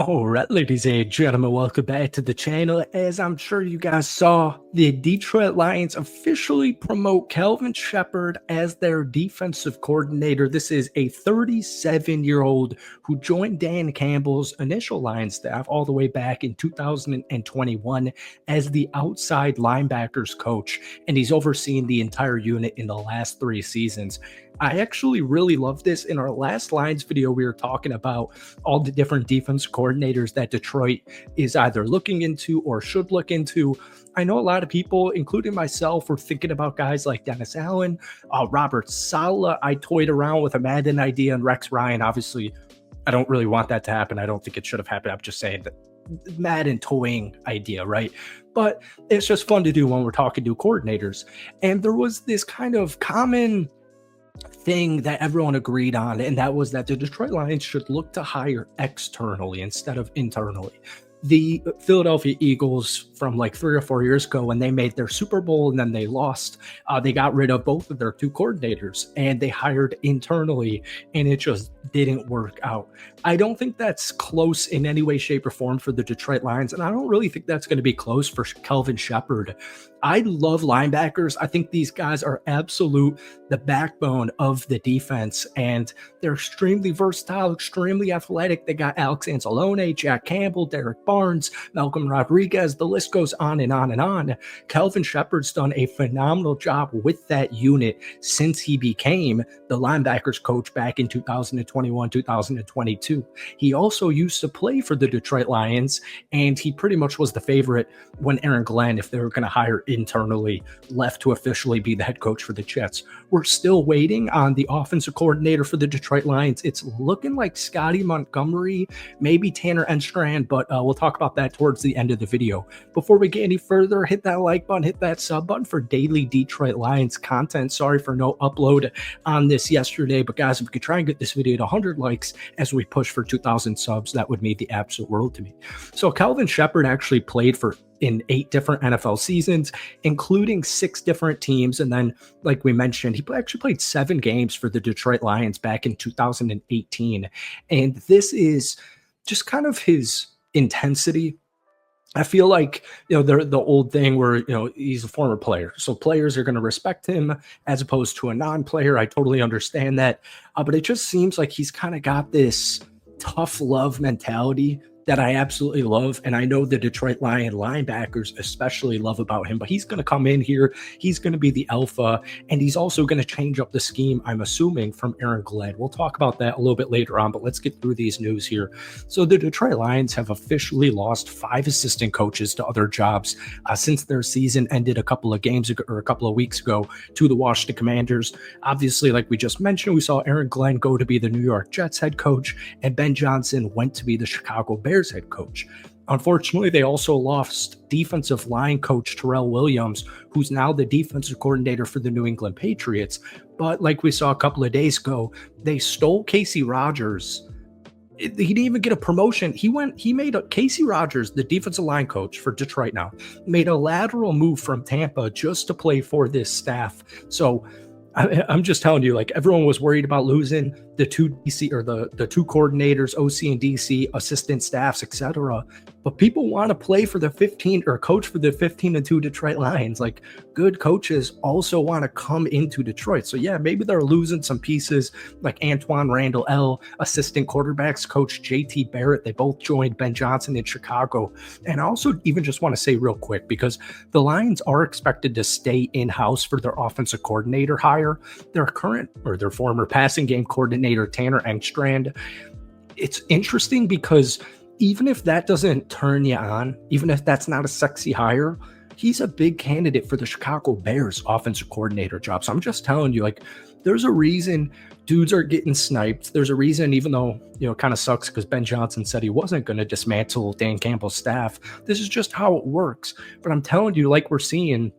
All right, ladies and gentlemen, welcome back to the channel. As I'm sure you guys saw, the Detroit Lions officially promote Kelvin Shepard as their defensive coordinator. This is a 37-year-old who joined Dan Campbell's initial Lions staff all the way back in 2021 as the outside linebackers coach, and he's overseen the entire unit in the last 3 seasons. I actually really love this. In our last Lions video, we were talking about all the different defense coordinators that Detroit is either looking into or should look into. I know a lot of people, including myself, were thinking about guys like Dennis Allen, Robert Saleh. I toyed around with a Madden idea, and Rex Ryan. Obviously, I don't really want that to happen. I don't think it should have happened. I'm just saying that Madden toying idea, right? But it's just fun to do when we're talking to coordinators. And there was this kind of common thing that everyone agreed on, and that was that the Detroit Lions should look to hire externally instead of internally. The Philadelphia Eagles from like 3 or 4 years ago, when they made their Super Bowl and then they lost, they got rid of both of their 2 coordinators and they hired internally, and it just didn't work out. I don't think that's close in any way, shape, or form for the Detroit Lions, and I don't really think that's going to be close for Kelvin Shepard. I love linebackers. I think these guys are the backbone of the defense, and they're extremely versatile, extremely athletic. They got Alex Anzalone, Jack Campbell, Derek Barnes, Malcolm Rodriguez. The list goes on and on and on. Kelvin Shepard's done a phenomenal job with that unit since he became the linebackers coach back in 2021, 2022. He also used to play for the Detroit Lions, and he pretty much was the favorite when Aaron Glenn, if they were going to hire internally, left to officially be the head coach for the Jets. We're still waiting on the offensive coordinator for the Detroit Lions. It's looking like Scotty Montgomery, maybe Tanner Enstrand, but we'll talk about that towards the end of the video. Before we get any further, hit that like button, hit that sub button for daily Detroit Lions content. Sorry for no upload on this yesterday, but guys, if we could try and get this video to 100 likes as we push for 2,000 subs, that would mean the absolute world to me. So Kelvin Shepard actually played in 8 different NFL seasons, including 6 different teams. And then, like we mentioned, he actually played 7 games for the Detroit Lions back in 2018. And this is just kind of his intensity. I feel like, the old thing where, he's a former player, so players are going to respect him as opposed to a non-player. I totally understand that. But it just seems like he's kind of got this tough love mentality that I absolutely love, and I know the Detroit Lion linebackers especially love about him. But he's going to come in here, he's going to be the alpha, and he's also going to change up the scheme, I'm assuming, from Aaron Glenn. We'll talk about that a little bit later on, but let's get through these news here. So the Detroit Lions have officially lost 5 assistant coaches to other jobs since their season ended a couple of weeks ago to the Washington Commanders. Obviously, like we just mentioned, we saw Aaron Glenn go to be the New York Jets head coach, and Ben Johnson went to be the Chicago Bears head coach. Unfortunately, they also lost defensive line coach Terrell Williams, who's now the defensive coordinator for the New England Patriots. But like we saw a couple of days ago, they stole Casey Rogers. He didn't even get a promotion. He made Casey Rogers, the defensive line coach for Detroit now, made a lateral move from Tampa just to play for this staff. So I'm just telling you, like, everyone was worried about losing the 2 DC or the 2 coordinators, OC and DC, assistant staffs, etc. But people want to play for the 15 or coach for the 15-2 Detroit Lions. Like, good coaches also want to come into Detroit. So yeah, maybe they're losing some pieces like Antoine Randall L, assistant quarterbacks coach JT Barrett. They both joined Ben Johnson in Chicago. And I also even just want to say real quick, because the Lions are expected to stay in-house for their offensive coordinator hire, their former passing game coordinator Tanner Engstrand. It's interesting because even if that doesn't turn you on, even if that's not a sexy hire, he's a big candidate for the Chicago Bears offensive coordinator job. So I'm just telling you, like, there's a reason dudes are getting sniped. There's a reason, even though, it kind of sucks because Ben Johnson said he wasn't going to dismantle Dan Campbell's staff. This is just how it works. But I'm telling you, like we're seeing,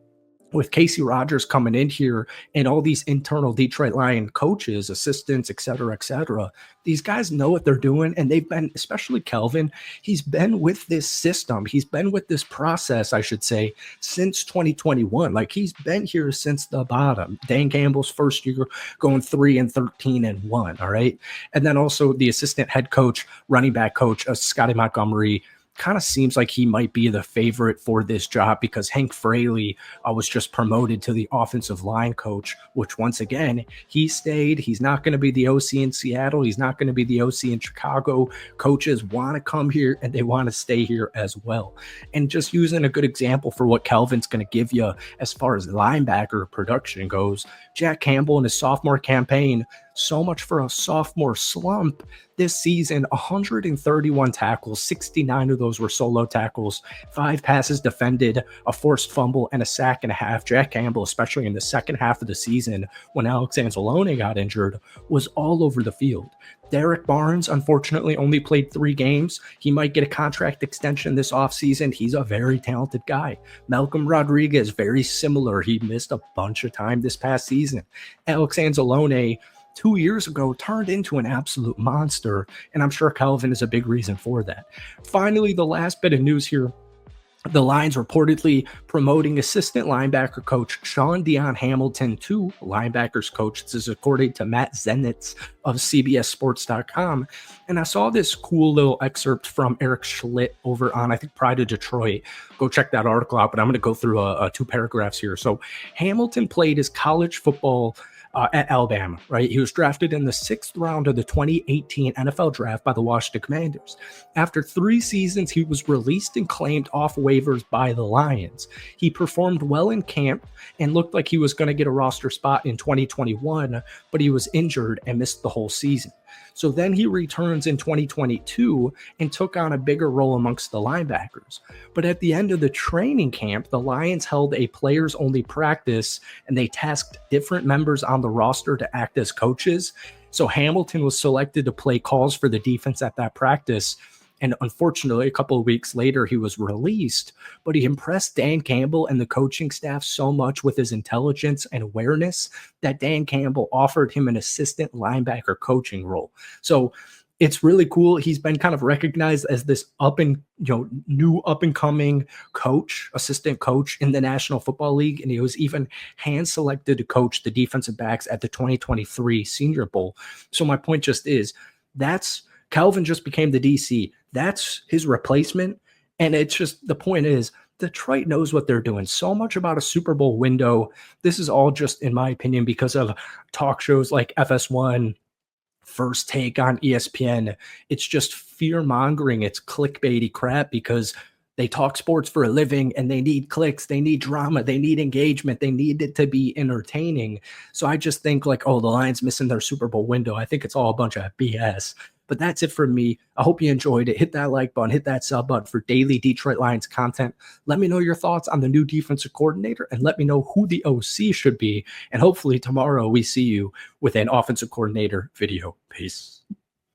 with Casey Rogers coming in here and all these internal Detroit Lion coaches, assistants, et cetera, these guys know what they're doing. And they've been, especially Kelvin, he's been with this system. He's been with this process, I should say, since 2021. Like he's been here since the bottom. Dan Campbell's first year going 3-13-1. All right. And then also the assistant head coach, running back coach, Scotty Montgomery, kind of seems like he might be the favorite for this job because Hank Fraley was just promoted to the offensive line coach, which once again, he stayed. He's not going to be the OC in Seattle. He's not going to be the OC in Chicago. Coaches want to come here and they want to stay here as well. And just using a good example for what Kelvin's going to give you as far as linebacker production goes, Jack Campbell in his sophomore campaign, so much for a sophomore slump. This season, 131 tackles, 69 of those were solo tackles, 5 passes defended, a forced fumble, and a sack and a half. Jack Campbell, especially in the second half of the season when Alex Anzalone got injured, was all over the field. Derek Barnes, unfortunately, only played 3 games. He might get a contract extension this offseason. He's a very talented guy. Malcolm Rodriguez, very similar. He missed a bunch of time this past season. Alex Anzalone, 2 years ago, turned into an absolute monster, and I'm sure Kelvin is a big reason for that. Finally, the last bit of news here. The Lions reportedly promoting assistant linebacker coach Sean Dion Hamilton to linebackers coach. This is according to Matt Zenitz of CBSSports.com. And I saw this cool little excerpt from Eric Schlitt over on, I think, Pride of Detroit. Go check that article out, but I'm going to go through 2 paragraphs here. So Hamilton played his college football at Alabama, right? He was drafted in the 6th round of the 2018 NFL draft by the Washington Commanders. After 3 seasons, he was released and claimed off waivers by the Lions. He performed well in camp and looked like he was going to get a roster spot in 2021, but he was injured and missed the whole season. So then he returns in 2022 and took on a bigger role amongst the linebackers. But at the end of the training camp, the Lions held a players-only practice, and they tasked different members on the roster to act as coaches. So Hamilton was selected to play calls for the defense at that practice. And unfortunately, a couple of weeks later, he was released, but he impressed Dan Campbell and the coaching staff so much with his intelligence and awareness that Dan Campbell offered him an assistant linebacker coaching role. So it's really cool. He's been kind of recognized as this new up and coming coach, assistant coach in the National Football League. And he was even hand selected to coach the defensive backs at the 2023 Senior Bowl. So my point just is Kelvin just became the DC. That's his replacement. And it's just, the point is, Detroit knows what they're doing. So much about a Super Bowl window. This is all just, in my opinion, because of talk shows like FS1, First Take on ESPN. It's just fear-mongering. It's clickbaity crap because they talk sports for a living and they need clicks, they need drama, they need engagement, they need it to be entertaining. So I just think the Lions missing their Super Bowl window. I think it's all a bunch of BS. But that's it for me. I hope you enjoyed it. Hit that like button, hit that sub button for daily Detroit Lions content. Let me know your thoughts on the new defensive coordinator and let me know who the OC should be. And hopefully tomorrow we see you with an offensive coordinator video. Peace.